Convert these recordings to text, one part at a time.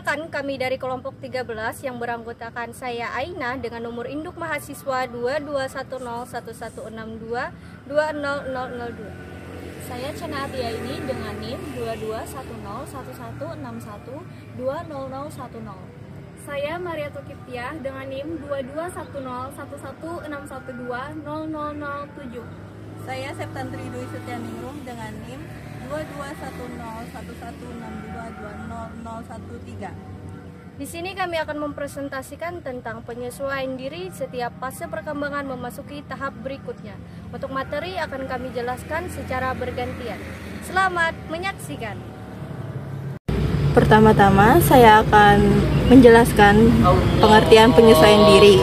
Perkenalkan, kami dari kelompok 13 yang beranggotakan saya Aina dengan nomor induk mahasiswa 22101162200002. Saya Cena Atiaini dengan NIM 22101161200010. Saya Maria Tukiptiah dengan NIM 22101161200007. Saya Septantri Dwi Setianingrum dengan NIM 22101162200013. Di sini kami akan mempresentasikan tentang penyesuaian diri setiap fase perkembangan memasuki tahap berikutnya. Untuk materi akan kami jelaskan secara bergantian. Selamat menyaksikan. Pertama-tama saya akan menjelaskan pengertian penyesuaian diri.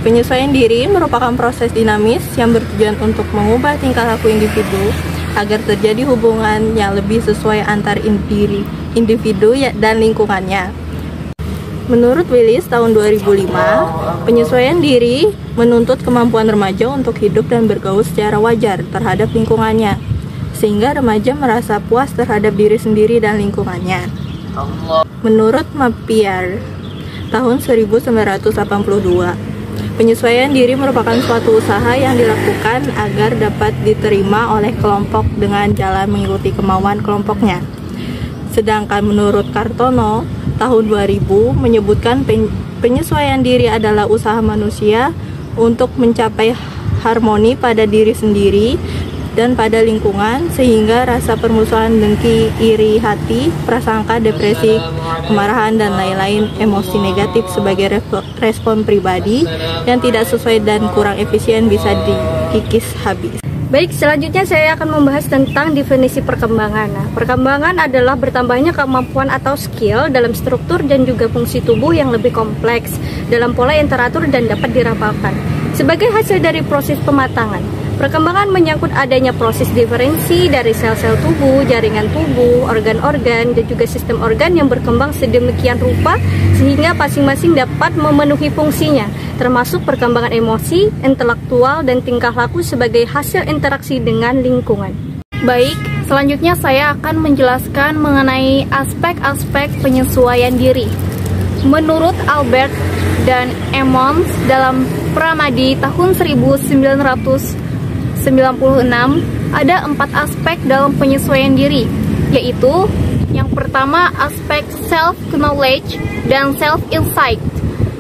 Penyesuaian diri merupakan proses dinamis yang bertujuan untuk mengubah tingkah laku individu agar terjadi hubungan yang lebih sesuai antar individu dan lingkungannya. Menurut Willis tahun 2005, penyesuaian diri menuntut kemampuan remaja untuk hidup dan bergaul secara wajar terhadap lingkungannya, sehingga remaja merasa puas terhadap diri sendiri dan lingkungannya. Menurut Mapiar tahun 1982, penyesuaian diri merupakan suatu usaha yang dilakukan agar dapat diterima oleh kelompok dengan jalan mengikuti kemauan kelompoknya. Sedangkan menurut Kartono tahun 2000 menyebutkan penyesuaian diri adalah usaha manusia untuk mencapai harmoni pada diri sendiri dan pada lingkungan, sehingga rasa permusuhan, dengki, iri hati, prasangka, depresi, kemarahan, dan lain-lain emosi negatif sebagai respon pribadi yang tidak sesuai dan kurang efisien bisa dikikis habis. Baik, selanjutnya saya akan membahas tentang definisi perkembangan. Nah, perkembangan adalah bertambahnya kemampuan atau skill dalam struktur dan juga fungsi tubuh yang lebih kompleks dalam pola yang teratur dan dapat dirapalkan. Sebagai hasil dari proses pematangan, perkembangan menyangkut adanya proses diferensi dari sel-sel tubuh, jaringan tubuh, organ-organ, dan juga sistem organ yang berkembang sedemikian rupa sehingga masing-masing dapat memenuhi fungsinya, termasuk perkembangan emosi, intelektual, dan tingkah laku sebagai hasil interaksi dengan lingkungan. Baik, selanjutnya saya akan menjelaskan mengenai aspek-aspek penyesuaian diri. Menurut Albert dan Emmons dalam Pramadi tahun 1996, ada 4 aspek dalam penyesuaian diri, yaitu yang pertama aspek self-knowledge dan self-insight,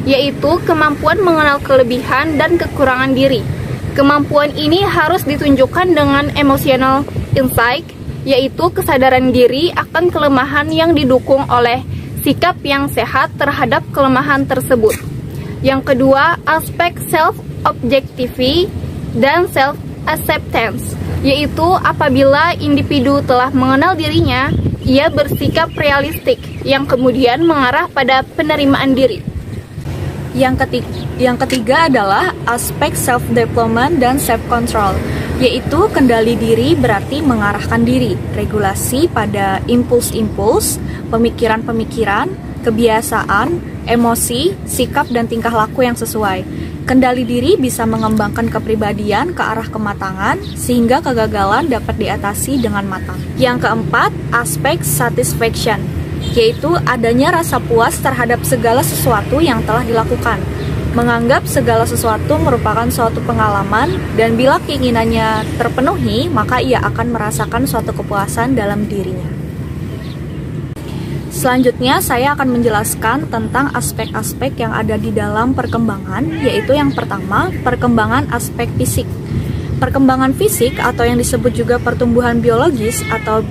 yaitu kemampuan mengenal kelebihan dan kekurangan diri. Kemampuan ini harus ditunjukkan dengan emotional insight, yaitu kesadaran diri akan kelemahan yang didukung oleh sikap yang sehat terhadap kelemahan tersebut. Yang kedua, aspek self-objectivity dan self-acceptance, yaitu apabila individu telah mengenal dirinya, ia bersikap realistik yang kemudian mengarah pada penerimaan diri. Yang ketiga adalah aspek self-development dan self-control, yaitu kendali diri berarti mengarahkan diri, regulasi pada impuls-impuls, pemikiran-pemikiran, kebiasaan, emosi, sikap, dan tingkah laku yang sesuai. Kendali diri bisa mengembangkan kepribadian ke arah kematangan, sehingga kegagalan dapat diatasi dengan matang. Yang keempat, aspek satisfaction, yaitu adanya rasa puas terhadap segala sesuatu yang telah dilakukan. Menganggap segala sesuatu merupakan suatu pengalaman, dan bila keinginannya terpenuhi, maka ia akan merasakan suatu kepuasan dalam dirinya. Selanjutnya, saya akan menjelaskan tentang aspek-aspek yang ada di dalam perkembangan, yaitu yang pertama, perkembangan aspek fisik. Perkembangan fisik atau yang disebut juga pertumbuhan biologis atau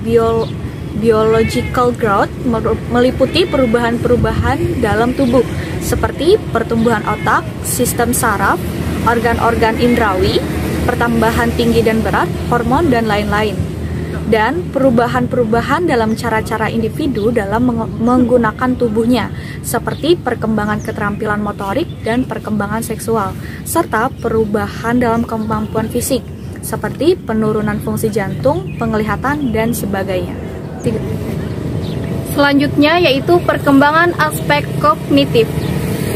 biological growth meliputi perubahan-perubahan dalam tubuh, seperti pertumbuhan otak, sistem saraf, organ-organ indrawi, pertambahan tinggi dan berat, hormon, dan lain-lain. Dan perubahan-perubahan dalam cara-cara individu dalam menggunakan tubuhnya, seperti perkembangan keterampilan motorik dan perkembangan seksual, serta perubahan dalam kemampuan fisik, seperti penurunan fungsi jantung, penglihatan, dan sebagainya. Selanjutnya yaitu perkembangan aspek kognitif.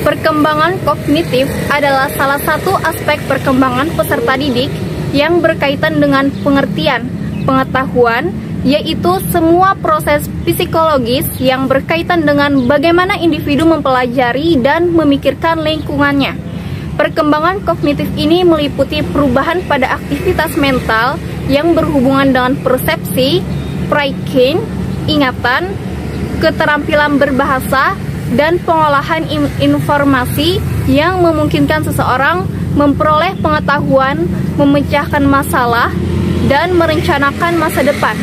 Perkembangan kognitif adalah salah satu aspek perkembangan peserta didik yang berkaitan dengan pengertian, pengetahuan, yaitu semua proses psikologis yang berkaitan dengan bagaimana individu mempelajari dan memikirkan lingkungannya. Perkembangan kognitif ini meliputi perubahan pada aktivitas mental yang berhubungan dengan persepsi, pranking, ingatan, keterampilan berbahasa, dan pengolahan informasi yang memungkinkan seseorang memperoleh pengetahuan, memecahkan masalah, dan merencanakan masa depan,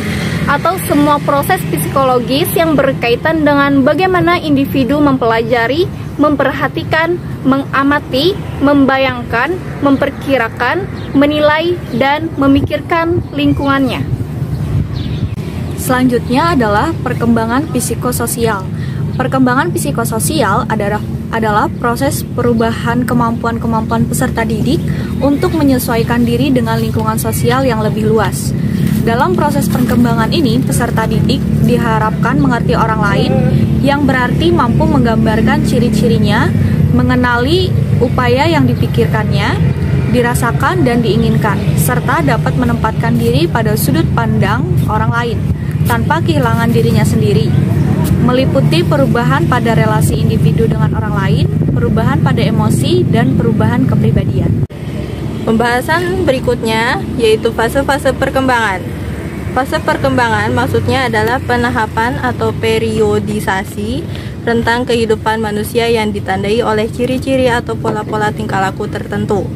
atau semua proses psikologis yang berkaitan dengan bagaimana individu mempelajari, memperhatikan, mengamati, membayangkan, memperkirakan, menilai, dan memikirkan lingkungannya. Selanjutnya adalah perkembangan psikososial. Perkembangan psikososial adalah proses perubahan kemampuan-kemampuan peserta didik untuk menyesuaikan diri dengan lingkungan sosial yang lebih luas. Dalam proses perkembangan ini, peserta didik diharapkan mengerti orang lain, yang berarti mampu menggambarkan ciri-cirinya, mengenali upaya yang dipikirkannya, dirasakan dan diinginkan, serta dapat menempatkan diri pada sudut pandang orang lain, tanpa kehilangan dirinya sendiri. Meliputi perubahan pada relasi individu dengan orang lain, perubahan pada emosi, dan perubahan kepribadian. Pembahasan berikutnya yaitu fase-fase perkembangan. Fase perkembangan maksudnya adalah penahapan atau periodisasi rentang kehidupan manusia yang ditandai oleh ciri-ciri atau pola-pola tingkah laku tertentu.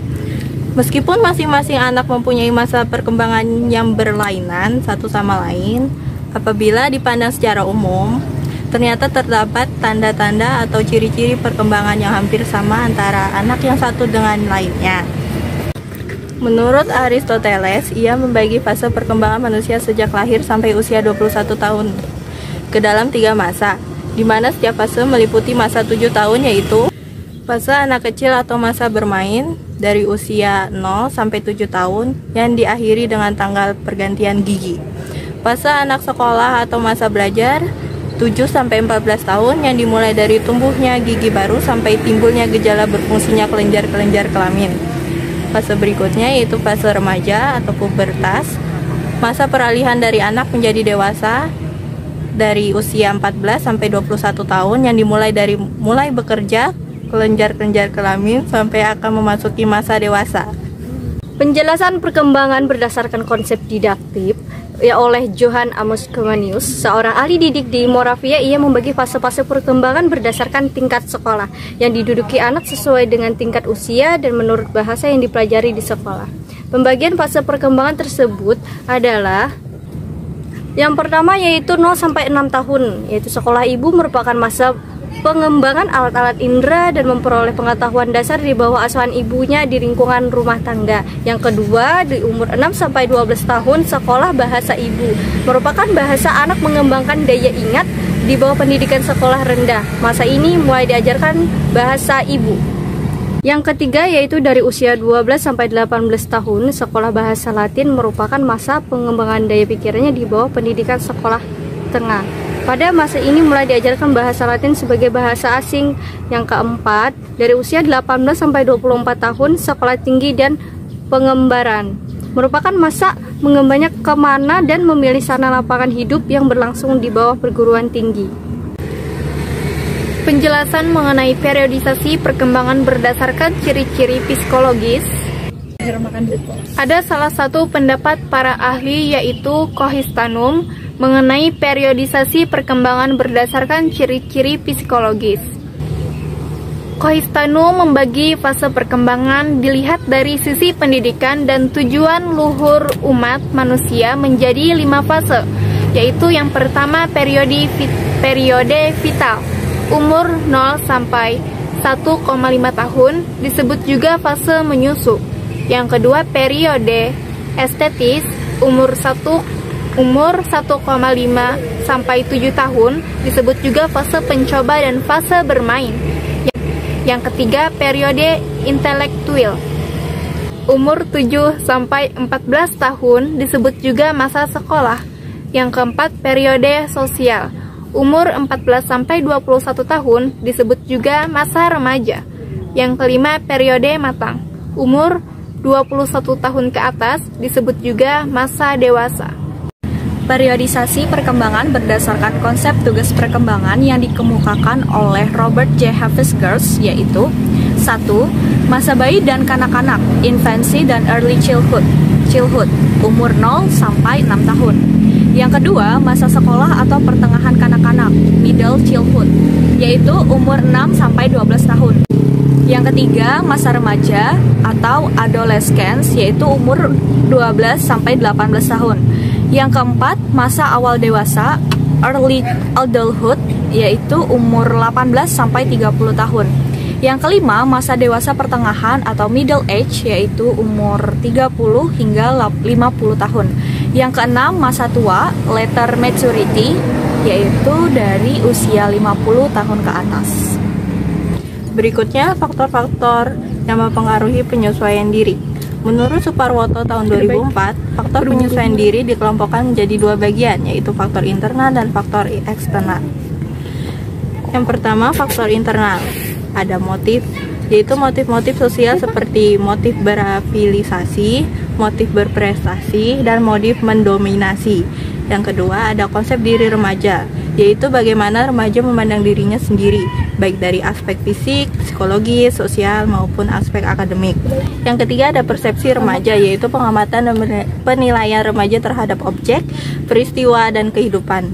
Meskipun masing-masing anak mempunyai masa perkembangan yang berlainan satu sama lain, apabila dipandang secara umum, ternyata terdapat tanda-tanda atau ciri-ciri perkembangan yang hampir sama antara anak yang satu dengan lainnya. Menurut Aristoteles, ia membagi fase perkembangan manusia sejak lahir sampai usia 21 tahun ke dalam 3 masa, di mana setiap fase meliputi masa 7 tahun, yaitu fase anak kecil atau masa bermain dari usia 0 sampai 7 tahun yang diakhiri dengan tanggal pergantian gigi. Fase anak sekolah atau masa belajar 7 sampai 14 tahun yang dimulai dari tumbuhnya gigi baru sampai timbulnya gejala berfungsinya kelenjar-kelenjar kelamin. Fase berikutnya yaitu fase remaja atau pubertas, masa peralihan dari anak menjadi dewasa dari usia 14 sampai 21 tahun yang dimulai dari mulai bekerja, kelenjar-kelenjar kelamin sampai akan memasuki masa dewasa. Penjelasan perkembangan berdasarkan konsep didaktif oleh Johann Amos Comenius, seorang ahli didik di Moravia. Ia membagi fase-fase perkembangan berdasarkan tingkat sekolah yang diduduki anak sesuai dengan tingkat usia dan menurut bahasa yang dipelajari di sekolah. Pembagian fase perkembangan tersebut adalah yang pertama yaitu 0 sampai 6 tahun, yaitu sekolah ibu merupakan masa pengembangan alat-alat indera dan memperoleh pengetahuan dasar di bawah asuhan ibunya di lingkungan rumah tangga. Yang kedua, di umur 6 sampai 12 tahun, sekolah bahasa ibu merupakan bahasa anak mengembangkan daya ingat di bawah pendidikan sekolah rendah. Masa ini mulai diajarkan bahasa ibu. Yang ketiga yaitu dari usia 12 sampai 18 tahun, sekolah bahasa Latin merupakan masa pengembangan daya pikirannya di bawah pendidikan sekolah tengah. Pada masa ini mulai diajarkan bahasa Latin sebagai bahasa asing. Yang keempat, dari usia 18 sampai 24 tahun, sekolah tinggi dan pengembaraan merupakan masa mengembangnya kemana dan memilih sana lapangan hidup yang berlangsung di bawah perguruan tinggi. Penjelasan mengenai periodisasi perkembangan berdasarkan ciri-ciri psikologis. Ada salah satu pendapat para ahli yaitu Kohistanum mengenai periodisasi perkembangan berdasarkan ciri-ciri psikologis. Kohistanum membagi fase perkembangan dilihat dari sisi pendidikan dan tujuan luhur umat manusia menjadi 5 fase, yaitu yang pertama periode vital, umur 0 sampai 1,5 tahun, disebut juga fase menyusu. Yang kedua periode estetis, umur 1,5 sampai 7 tahun, disebut juga fase pencoba dan fase bermain. Yang ketiga periode intelektual, umur 7 sampai 14 tahun, disebut juga masa sekolah. Yang keempat periode sosial, umur 14 sampai 21 tahun, disebut juga masa remaja. Yang kelima periode matang, umur 21 tahun ke atas, disebut juga masa dewasa. Periodisasi perkembangan berdasarkan konsep tugas perkembangan yang dikemukakan oleh Robert J. Havesgers, yaitu 1. Masa bayi dan kanak-kanak, infancy dan early childhood, umur 0 sampai 6 tahun. Yang kedua, masa sekolah atau pertengahan kanak-kanak, middle childhood, yaitu umur 6 sampai 12 tahun. Yang ketiga, masa remaja atau adolescence, yaitu umur 12 sampai 18 tahun. Yang keempat, masa awal dewasa, early adulthood, yaitu umur 18 sampai 30 tahun. Yang kelima, masa dewasa pertengahan atau middle age, yaitu umur 30 hingga 50 tahun. Yang keenam, masa tua, later maturity, yaitu dari usia 50 tahun ke atas. Berikutnya, faktor-faktor yang mempengaruhi penyesuaian diri. Menurut Suparwoto tahun 2004, faktor penyesuaian diri dikelompokkan menjadi 2 bagian, yaitu faktor internal dan faktor eksternal. Yang pertama, faktor internal. Ada motif, yaitu motif-motif sosial seperti motif berafiliasi, motif berprestasi, dan motif mendominasi. Yang kedua, ada konsep diri remaja, yaitu bagaimana remaja memandang dirinya sendiri, baik dari aspek fisik, psikologis, sosial, maupun aspek akademik. Yang ketiga, ada persepsi remaja, yaitu pengamatan dan penilaian remaja terhadap objek, peristiwa, dan kehidupan,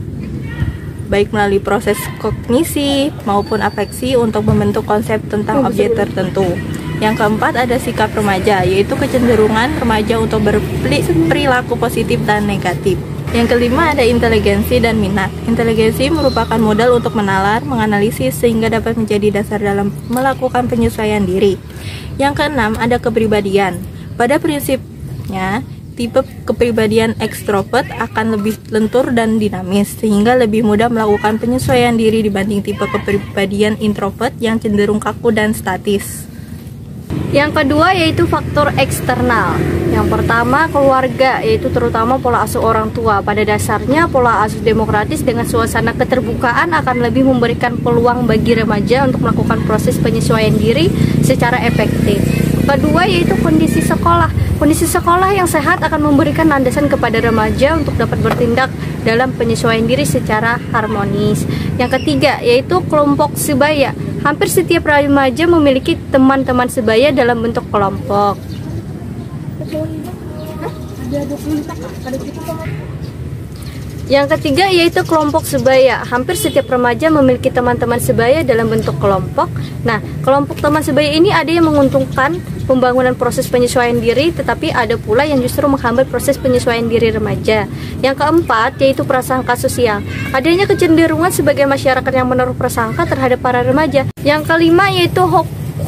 baik melalui proses kognisi maupun afeksi untuk membentuk konsep tentang objek tertentu. Yang keempat, ada sikap remaja, yaitu kecenderungan remaja untuk berperilaku positif dan negatif. Yang kelima, ada inteligensi dan minat. Inteligensi merupakan modal untuk menalar, menganalisis, sehingga dapat menjadi dasar dalam melakukan penyesuaian diri. Yang keenam, ada kepribadian. Pada prinsipnya, tipe kepribadian ekstrovert akan lebih lentur dan dinamis, sehingga lebih mudah melakukan penyesuaian diri dibanding tipe kepribadian introvert yang cenderung kaku dan statis. Yang kedua yaitu faktor eksternal. Yang pertama, keluarga, yaitu terutama pola asuh orang tua. Pada dasarnya, pola asuh demokratis dengan suasana keterbukaan akan lebih memberikan peluang bagi remaja untuk melakukan proses penyesuaian diri secara efektif. Kedua yaitu kondisi sekolah. Kondisi sekolah yang sehat akan memberikan landasan kepada remaja untuk dapat bertindak dalam penyesuaian diri secara harmonis. Yang ketiga yaitu kelompok sebaya. Hampir setiap remaja memiliki teman-teman sebaya dalam bentuk kelompok. Yang ketiga yaitu kelompok sebaya. Hampir setiap remaja memiliki teman-teman sebaya dalam bentuk kelompok. Nah, kelompok teman sebaya ini ada yang menguntungkan pembangunan proses penyesuaian diri, tetapi ada pula yang justru menghambat proses penyesuaian diri remaja. Yang keempat yaitu prasangka sosial. Adanya kecenderungan sebagai masyarakat yang menaruh prasangka terhadap para remaja. Yang kelima yaitu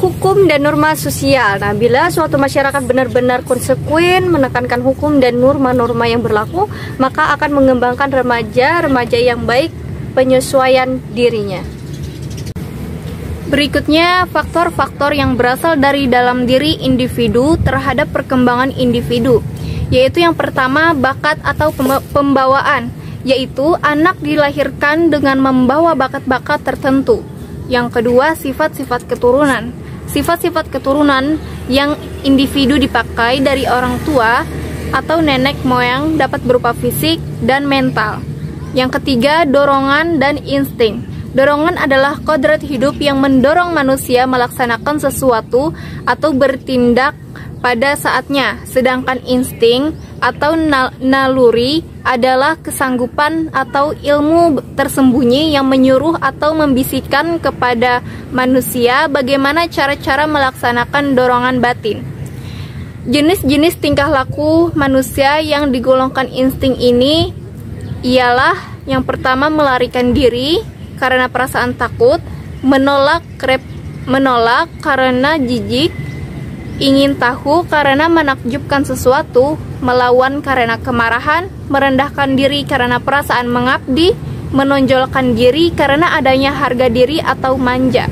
hukum dan norma sosial. Nah, bila suatu masyarakat benar-benar konsekuen menekankan hukum dan norma-norma yang berlaku, maka akan mengembangkan remaja yang baik penyesuaian dirinya. Berikutnya, faktor-faktor yang berasal dari dalam diri individu terhadap perkembangan individu, yaitu yang pertama, bakat atau pembawaan, yaitu anak dilahirkan dengan membawa bakat-bakat tertentu. Yang kedua, sifat-sifat keturunan. Sifat-sifat keturunan yang individu dipakai dari orang tua atau nenek moyang dapat berupa fisik dan mental. Yang ketiga, dorongan dan insting. Dorongan adalah kodrat hidup yang mendorong manusia melaksanakan sesuatu atau bertindak pada saatnya, sedangkan insting atau naluri adalah kesanggupan atau ilmu tersembunyi yang menyuruh atau membisikkan kepada manusia bagaimana cara-cara melaksanakan dorongan batin. Jenis-jenis tingkah laku manusia yang digolongkan insting ini ialah yang pertama, melarikan diri karena perasaan takut, menolak karena jijik, ingin tahu karena menakjubkan sesuatu, melawan karena kemarahan, merendahkan diri karena perasaan mengabdi, menonjolkan diri karena adanya harga diri atau manja,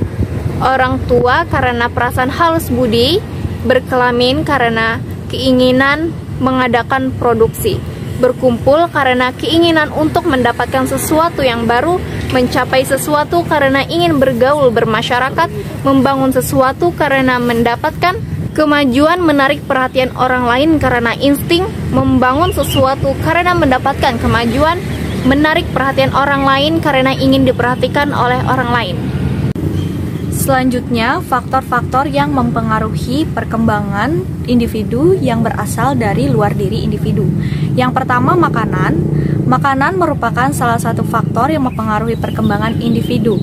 orang tua karena perasaan halus budi, berkelamin karena keinginan mengadakan produksi, berkumpul karena keinginan untuk mendapatkan sesuatu yang baru, mencapai sesuatu karena ingin bergaul bermasyarakat, membangun sesuatu karena mendapatkan Kemajuan menarik perhatian orang lain karena insting, membangun sesuatu karena mendapatkan kemajuan, menarik perhatian orang lain karena ingin diperhatikan oleh orang lain. Selanjutnya, faktor-faktor yang mempengaruhi perkembangan individu yang berasal dari luar diri individu. Yang pertama, makanan. Makanan merupakan salah satu faktor yang mempengaruhi perkembangan individu.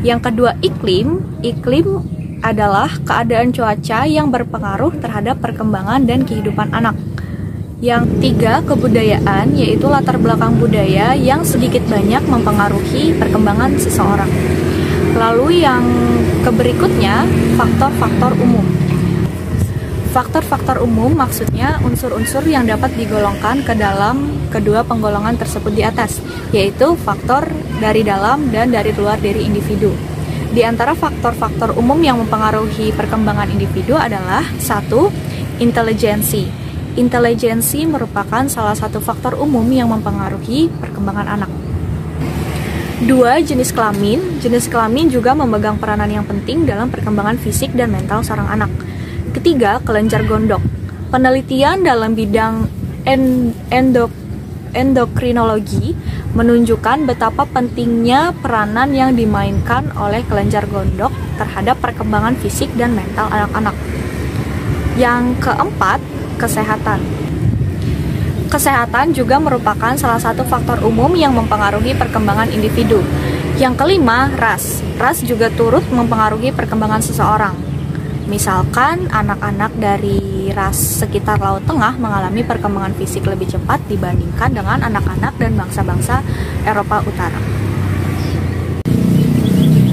Yang kedua, iklim. Iklim adalah keadaan cuaca yang berpengaruh terhadap perkembangan dan kehidupan anak. Yang tiga, kebudayaan, yaitu latar belakang budaya yang sedikit banyak mempengaruhi perkembangan seseorang. Lalu yang berikutnya, faktor-faktor umum. Faktor-faktor umum maksudnya unsur-unsur yang dapat digolongkan ke dalam kedua penggolongan tersebut di atas, yaitu faktor dari dalam dan dari luar diri individu. Di antara faktor-faktor umum yang mempengaruhi perkembangan individu adalah 1. Intelijensi. Intelijensi merupakan salah satu faktor umum yang mempengaruhi perkembangan anak. 2. Jenis kelamin. Jenis kelamin juga memegang peranan yang penting dalam perkembangan fisik dan mental seorang anak. Ketiga, kelenjar gondok. Penelitian dalam bidang endokrinologi menunjukkan betapa pentingnya peranan yang dimainkan oleh kelenjar gondok terhadap perkembangan fisik dan mental anak-anak. Yang keempat, kesehatan. Kesehatan juga merupakan salah satu faktor umum yang mempengaruhi perkembangan individu. Yang kelima, ras. Ras juga turut mempengaruhi perkembangan seseorang. Misalkan anak-anak dari ras sekitar Laut Tengah mengalami perkembangan fisik lebih cepat dibandingkan dengan anak-anak dan bangsa-bangsa Eropa Utara.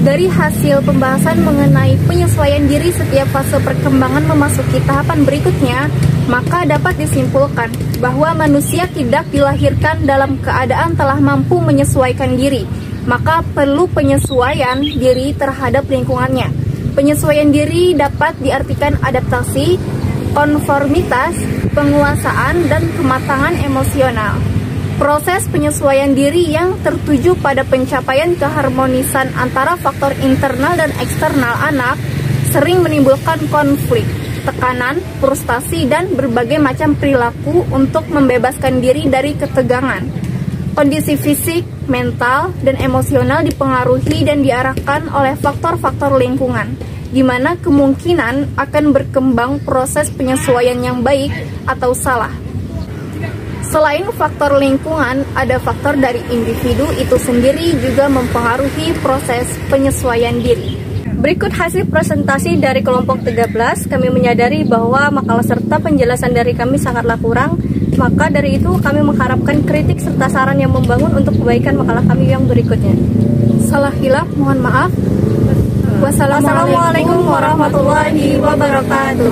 Dari hasil pembahasan mengenai penyesuaian diri setiap fase perkembangan memasuki tahapan berikutnya, maka dapat disimpulkan bahwa manusia tidak dilahirkan dalam keadaan telah mampu menyesuaikan diri, maka perlu penyesuaian diri terhadap lingkungannya. Penyesuaian diri dapat diartikan adaptasi, konformitas, penguasaan, dan kematangan emosional. Proses penyesuaian diri yang tertuju pada pencapaian keharmonisan antara faktor internal dan eksternal anak sering menimbulkan konflik, tekanan, frustasi, dan berbagai macam perilaku untuk membebaskan diri dari ketegangan. Kondisi fisik, mental, dan emosional dipengaruhi dan diarahkan oleh faktor-faktor lingkungan, di mana kemungkinan akan berkembang proses penyesuaian yang baik atau salah. Selain faktor lingkungan, ada faktor dari individu itu sendiri juga mempengaruhi proses penyesuaian diri. Berikut hasil presentasi dari kelompok 13. Kami menyadari bahwa makalah serta penjelasan dari kami sangatlah kurang, maka dari itu kami mengharapkan kritik serta saran yang membangun untuk kebaikan makalah kami yang berikutnya. Salah hilaf, mohon maaf. Wassalamualaikum warahmatullahi wabarakatuh.